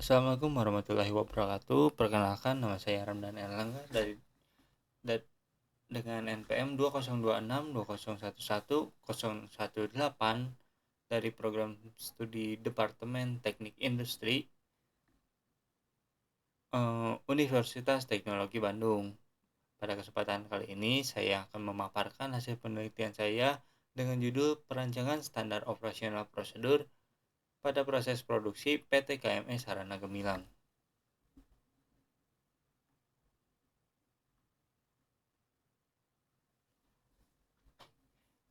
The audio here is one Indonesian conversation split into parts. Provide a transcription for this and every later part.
Assalamualaikum warahmatullahi wabarakatuh. Perkenalkan, nama saya Ramdan Erlangga dengan NPM 202620111018 dari program studi Departemen Teknik Industri Universitas Teknologi Bandung. Pada kesempatan kali ini saya akan memaparkan hasil penelitian saya dengan judul Perancangan Standar Operasional Prosedur pada Proses Produksi PT KMS Sarana Gemilang.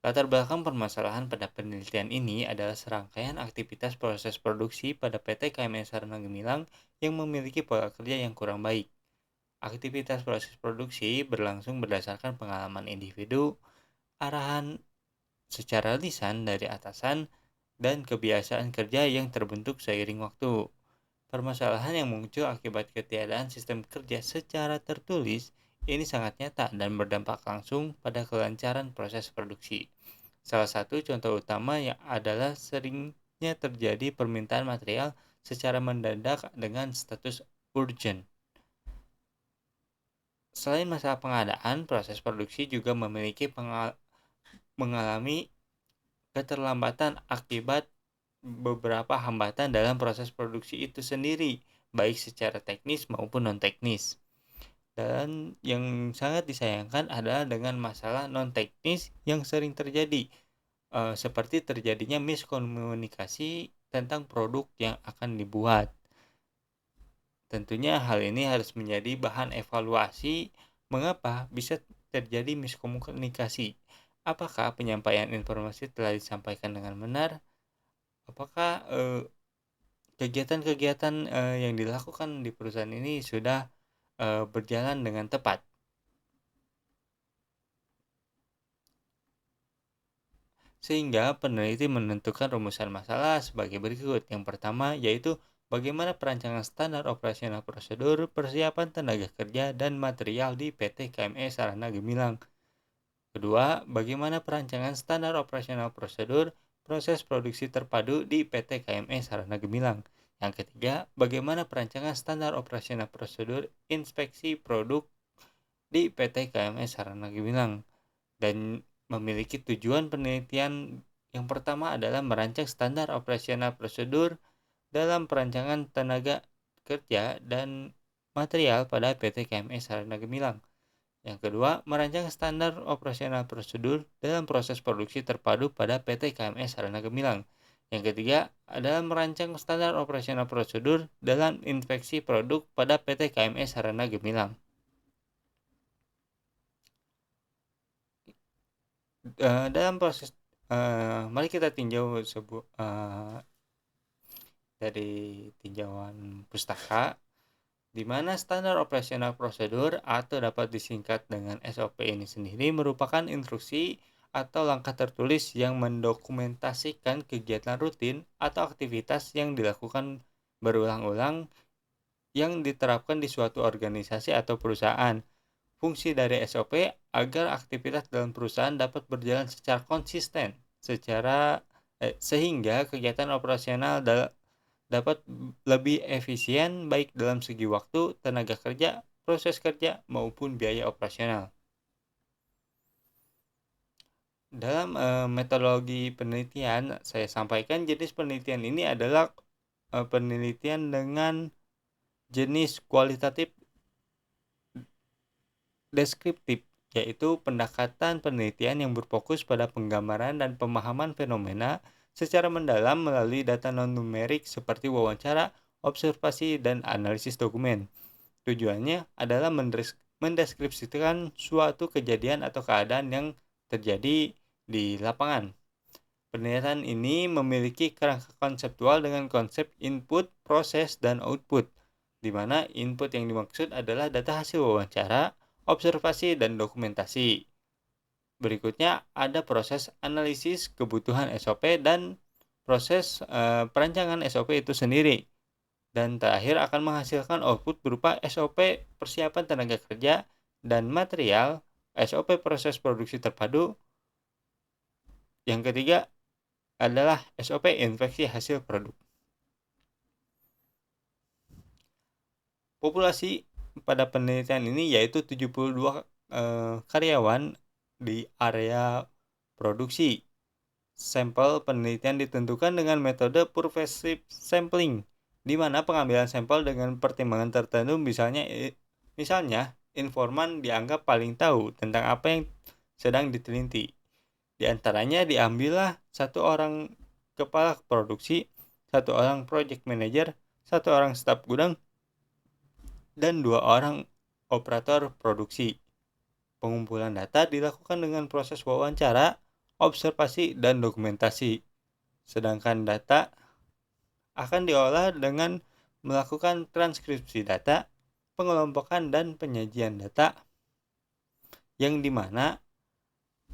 Latar belakang permasalahan pada penelitian ini adalah serangkaian aktivitas proses produksi pada PT KMS Sarana Gemilang yang memiliki pola kerja yang kurang baik. Aktivitas proses produksi berlangsung berdasarkan pengalaman individu, arahan secara lisan dari atasan, dan kebiasaan kerja yang terbentuk seiring waktu. Permasalahan yang muncul akibat ketiadaan sistem kerja secara tertulis ini sangat nyata dan berdampak langsung pada kelancaran proses produksi. Salah satu contoh utama yang adalah seringnya terjadi permintaan material secara mendadak dengan status urgent. Selain masalah pengadaan, proses produksi juga mengalami keterlambatan akibat beberapa hambatan dalam proses produksi itu sendiri, baik secara teknis maupun non-teknis. Dan yang sangat disayangkan adalah dengan masalah non-teknis yang sering terjadi, seperti terjadinya miskomunikasi tentang produk yang akan dibuat. Tentunya hal ini harus menjadi bahan evaluasi mengapa bisa terjadi miskomunikasi. Apakah penyampaian informasi telah disampaikan dengan benar? Apakah kegiatan-kegiatan yang dilakukan di perusahaan ini sudah berjalan dengan tepat? Sehingga peneliti menentukan rumusan masalah sebagai berikut. Yang pertama yaitu bagaimana perancangan standar operasional prosedur persiapan tenaga kerja dan material di PT KMS Sarana Gemilang. Kedua, bagaimana perancangan standar operasional prosedur proses produksi terpadu di PT KMS Sarana Gemilang. Yang ketiga, bagaimana perancangan standar operasional prosedur inspeksi produk di PT KMS Sarana Gemilang. Dan memiliki tujuan penelitian yang pertama adalah merancang standar operasional prosedur dalam perancangan tenaga kerja dan material pada PT KMS Sarana Gemilang. Yang kedua, merancang standar operasional prosedur dalam proses produksi terpadu pada PT KMS Sarana Gemilang. Yang ketiga adalah merancang standar operasional prosedur dalam inspeksi produk pada PT KMS Sarana Gemilang. Dalam proses mari kita tinjau dari tinjauan pustaka, di mana standar operasional prosedur atau dapat disingkat dengan SOP ini sendiri merupakan instruksi atau langkah tertulis yang mendokumentasikan kegiatan rutin atau aktivitas yang dilakukan berulang-ulang yang diterapkan di suatu organisasi atau perusahaan. Fungsi dari SOP agar aktivitas dalam perusahaan dapat berjalan secara konsisten, sehingga kegiatan operasional dapat lebih efisien baik dalam segi waktu, tenaga kerja, proses kerja, maupun biaya operasional. Dalam metodologi penelitian, saya sampaikan jenis penelitian ini adalah penelitian dengan jenis kualitatif deskriptif, yaitu pendekatan penelitian yang berfokus pada penggambaran dan pemahaman fenomena secara mendalam melalui data non-numerik seperti wawancara, observasi, dan analisis dokumen. Tujuannya adalah mendeskripsikan suatu kejadian atau keadaan yang terjadi di lapangan. Penelitian ini memiliki kerangka konseptual dengan konsep input, proses, dan output, di mana input yang dimaksud adalah data hasil wawancara, observasi, dan dokumentasi. Berikutnya ada proses analisis kebutuhan SOP dan proses perancangan SOP itu sendiri. Dan terakhir akan menghasilkan output berupa SOP persiapan tenaga kerja dan material, SOP proses produksi terpadu. Yang ketiga adalah SOP inspeksi hasil produk. Populasi pada penelitian ini yaitu 72 karyawan di area produksi. Sampel penelitian ditentukan dengan metode pervasive sampling, di mana pengambilan sampel dengan pertimbangan tertentu, misalnya informan dianggap paling tahu tentang apa yang sedang diteliti. Di antaranya diambillah 1 orang kepala produksi, 1 orang project manager, 1 orang staf gudang, dan 2 orang operator produksi. Pengumpulan data dilakukan dengan proses wawancara, observasi, dan dokumentasi. Sedangkan data akan diolah dengan melakukan transkripsi data, pengelompokan, dan penyajian data, yang dimana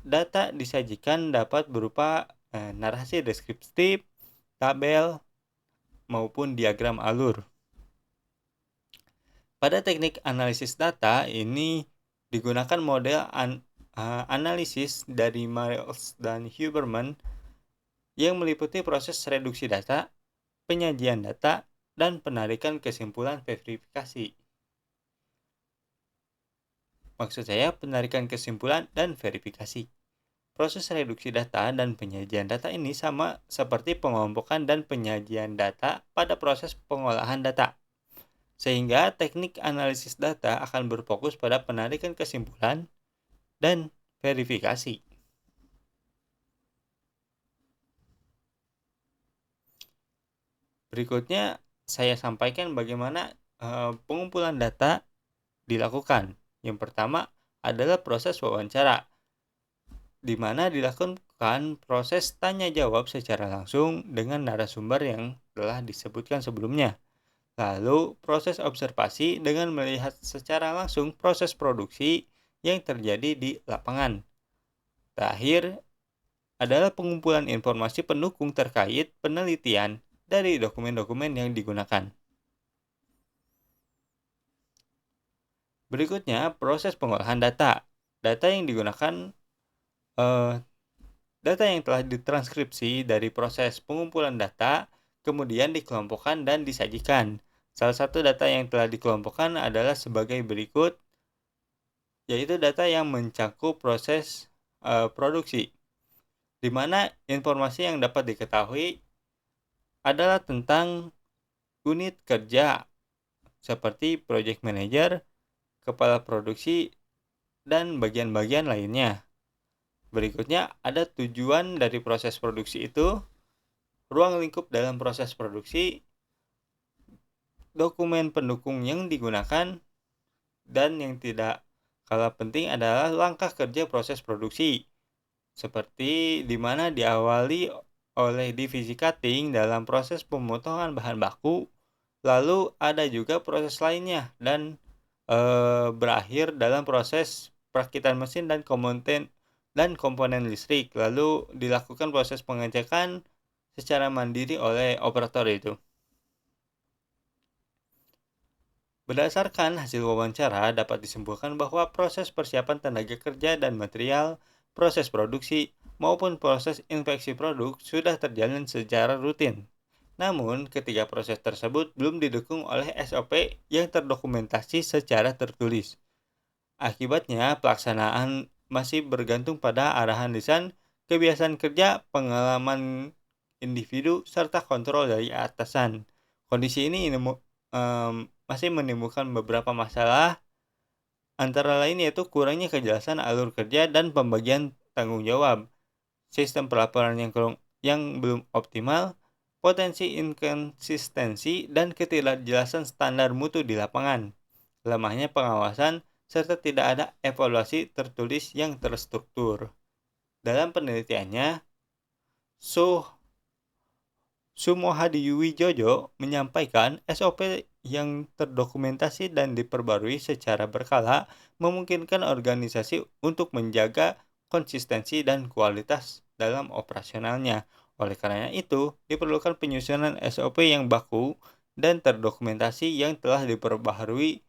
data disajikan dapat berupa narasi deskriptif, tabel, maupun diagram alur. Pada teknik analisis data ini digunakan model analisis dari Miles dan Huberman yang meliputi proses reduksi data, penyajian data, dan penarikan kesimpulan verifikasi. Maksud saya penarikan kesimpulan dan verifikasi. Proses reduksi data dan penyajian data ini sama seperti pengelompokan dan penyajian data pada proses pengolahan data. Sehingga teknik analisis data akan berfokus pada penarikan kesimpulan dan verifikasi. Berikutnya saya sampaikan bagaimana pengumpulan data dilakukan. Yang pertama adalah proses wawancara, di mana dilakukan proses tanya jawab secara langsung dengan narasumber yang telah disebutkan sebelumnya. Lalu proses observasi dengan melihat secara langsung proses produksi yang terjadi di lapangan. Terakhir adalah pengumpulan informasi pendukung terkait penelitian dari dokumen-dokumen yang digunakan. Berikutnya, proses pengolahan data. Data yang digunakan data yang telah ditranskripsi dari proses pengumpulan data kemudian dikelompokkan dan disajikan. Salah satu data yang telah dikelompokkan adalah sebagai berikut, yaitu data yang mencakup proses produksi, di mana informasi yang dapat diketahui adalah tentang unit kerja seperti project manager, kepala produksi, dan bagian-bagian lainnya. Berikutnya ada tujuan dari proses produksi itu, ruang lingkup dalam proses produksi, dokumen pendukung yang digunakan, dan yang tidak kalah penting adalah langkah kerja proses produksi, seperti di mana diawali oleh divisi cutting dalam proses pemotongan bahan baku, lalu ada juga proses lainnya, dan berakhir dalam proses perakitan mesin dan komponen listrik, lalu dilakukan proses pengecekan secara mandiri oleh operator itu. Berdasarkan hasil wawancara dapat disimpulkan bahwa proses persiapan tenaga kerja dan material, proses produksi, maupun proses inspeksi produk sudah terjalin secara rutin. Namun, ketiga proses tersebut belum didukung oleh SOP yang terdokumentasi secara tertulis. Akibatnya, pelaksanaan masih bergantung pada arahan lisan, kebiasaan kerja, pengalaman individu, serta kontrol dari atasan. Kondisi ini masih menimbulkan beberapa masalah, antara lain yaitu kurangnya kejelasan alur kerja dan pembagian tanggung jawab, sistem pelaporan yang belum optimal, potensi inkonsistensi dan ketidakjelasan standar mutu di lapangan, lemahnya pengawasan, serta tidak ada evaluasi tertulis yang terstruktur. Dalam penelitiannya, Sumohadiwijojo menyampaikan SOP yang terdokumentasi dan diperbarui secara berkala memungkinkan organisasi untuk menjaga konsistensi dan kualitas dalam operasionalnya. Oleh karena itu, diperlukan penyusunan SOP yang baku dan terdokumentasi yang telah diperbaharui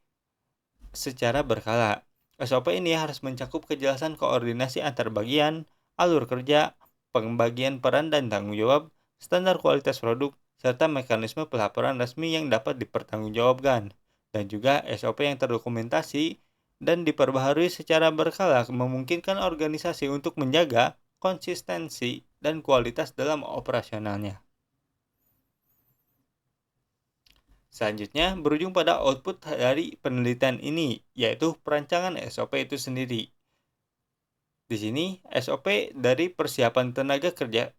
secara berkala. SOP ini harus mencakup kejelasan koordinasi antar bagian, alur kerja, pembagian peran dan tanggung jawab, standar kualitas produk, serta mekanisme pelaporan resmi yang dapat dipertanggungjawabkan. dan juga SOP yang terdokumentasi dan diperbaharui secara berkala memungkinkan organisasi untuk menjaga konsistensi dan kualitas dalam operasionalnya. Selanjutnya, berujung pada output dari penelitian ini, yaitu perancangan SOP itu sendiri. Di sini, SOP dari persiapan tenaga kerja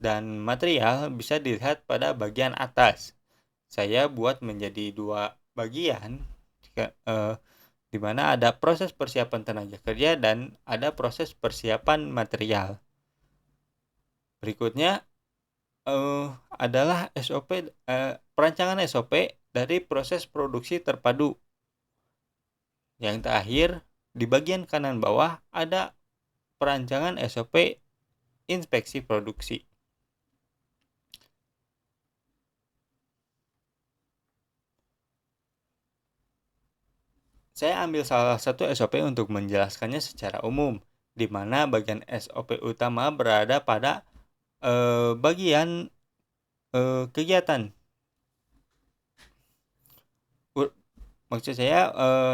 dan material bisa dilihat pada bagian atas. Saya buat menjadi dua bagian, di mana ada proses persiapan tenaga kerja dan ada proses persiapan material. Berikutnya adalah SOP, perancangan SOP dari proses produksi terpadu. Yang terakhir, di bagian kanan bawah ada perancangan SOP inspeksi produksi. Saya ambil salah satu SOP untuk menjelaskannya secara umum, di mana bagian SOP utama berada pada bagian kegiatan. Maksud saya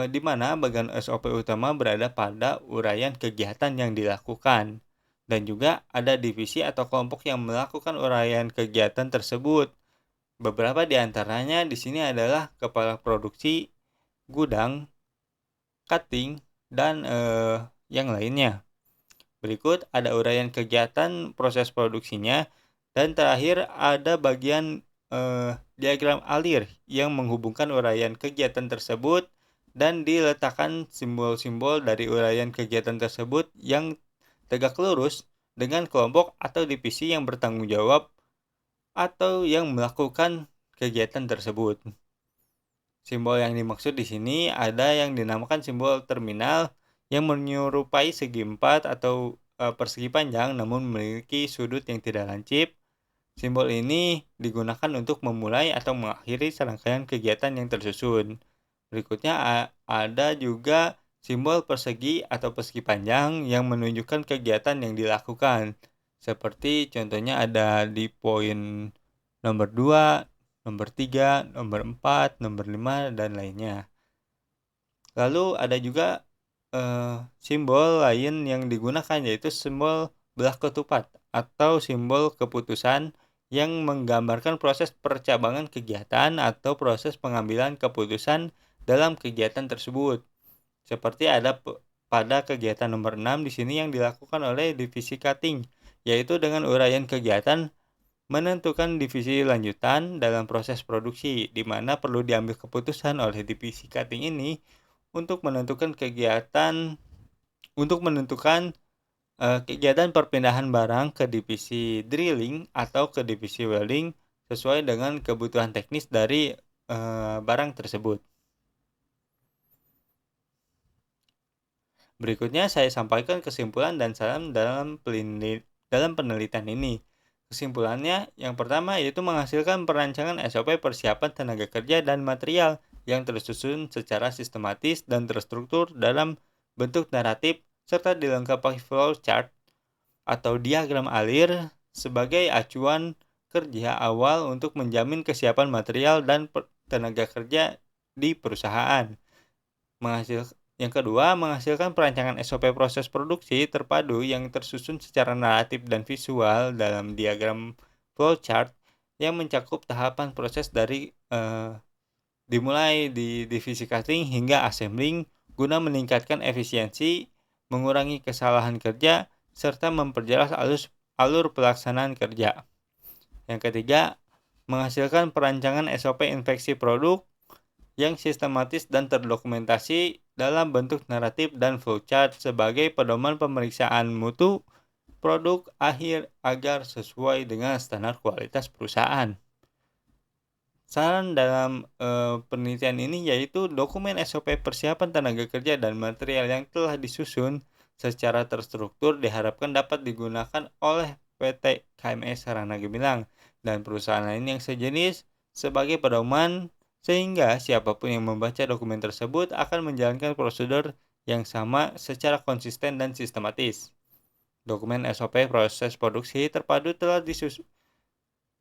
di mana bagian SOP utama berada pada uraian kegiatan yang dilakukan, dan juga ada divisi atau kelompok yang melakukan uraian kegiatan tersebut. Beberapa di antaranya di sini adalah kepala produksi, gudang, cutting, dan yang lainnya. Berikut ada uraian kegiatan proses produksinya, dan terakhir ada bagian diagram alir yang menghubungkan uraian kegiatan tersebut dan diletakkan simbol-simbol dari uraian kegiatan tersebut yang tegak lurus dengan kelompok atau divisi yang bertanggung jawab atau yang melakukan kegiatan tersebut. Simbol yang dimaksud di sini ada yang dinamakan simbol terminal yang menyerupai segi empat atau persegi panjang namun memiliki sudut yang tidak lancip. Simbol ini digunakan untuk memulai atau mengakhiri serangkaian kegiatan yang tersusun. Berikutnya ada juga simbol persegi atau persegi panjang yang menunjukkan kegiatan yang dilakukan. Seperti contohnya ada di poin nomor 2, nomor 3, nomor 4, nomor 5, dan lainnya. Lalu ada juga simbol lain yang digunakan, yaitu simbol belah ketupat atau simbol keputusan yang menggambarkan proses percabangan kegiatan atau proses pengambilan keputusan dalam kegiatan tersebut. Seperti ada pada kegiatan nomor 6 di sini yang dilakukan oleh divisi cutting, yaitu dengan uraian kegiatan menentukan divisi lanjutan dalam proses produksi, di mana perlu diambil keputusan oleh divisi cutting ini untuk menentukan kegiatan perpindahan barang ke divisi drilling atau ke divisi welding sesuai dengan kebutuhan teknis dari barang tersebut. Berikutnya saya sampaikan kesimpulan dan saran dalam penelitian ini. Kesimpulannya, yang pertama yaitu menghasilkan perancangan SOP persiapan tenaga kerja dan material yang tersusun secara sistematis dan terstruktur dalam bentuk naratif serta dilengkapi flow chart atau diagram alir sebagai acuan kerja awal untuk menjamin kesiapan material dan tenaga kerja di perusahaan. Yang kedua, menghasilkan perancangan SOP proses produksi terpadu yang tersusun secara naratif dan visual dalam diagram flowchart yang mencakup tahapan proses dari dimulai di divisi cutting hingga assembling guna meningkatkan efisiensi, mengurangi kesalahan kerja, serta memperjelas alur pelaksanaan kerja. Yang ketiga, menghasilkan perancangan SOP inspeksi produk yang sistematis dan terdokumentasi dalam bentuk naratif dan flowchart sebagai pedoman pemeriksaan mutu produk akhir agar sesuai dengan standar kualitas perusahaan. Saran dalam penelitian ini yaitu dokumen SOP persiapan tenaga kerja dan material yang telah disusun secara terstruktur diharapkan dapat digunakan oleh PT KMS Sarana Gemilang dan perusahaan lain yang sejenis sebagai pedoman sehingga siapapun yang membaca dokumen tersebut akan menjalankan prosedur yang sama secara konsisten dan sistematis. Dokumen SOP proses produksi terpadu telah disusun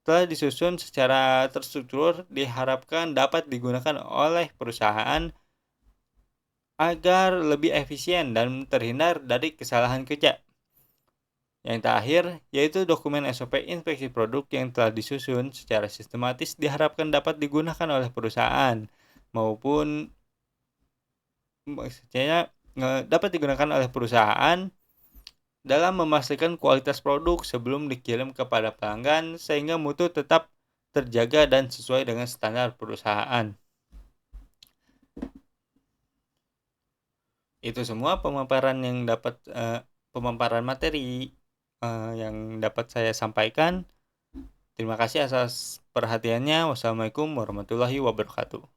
telah disusun secara terstruktur diharapkan dapat digunakan oleh perusahaan agar lebih efisien dan terhindar dari kesalahan kerja. Yang terakhir, yaitu dokumen SOP inspeksi produk yang telah disusun secara sistematis diharapkan dapat digunakan oleh perusahaan maupun maksudnya dapat digunakan oleh perusahaan dalam memastikan kualitas produk sebelum dikirim kepada pelanggan sehingga mutu tetap terjaga dan sesuai dengan standar perusahaan. Itu semua pemaparan materi yang dapat saya sampaikan. Terima kasih atas perhatiannya. Wassalamualaikum warahmatullahi wabarakatuh.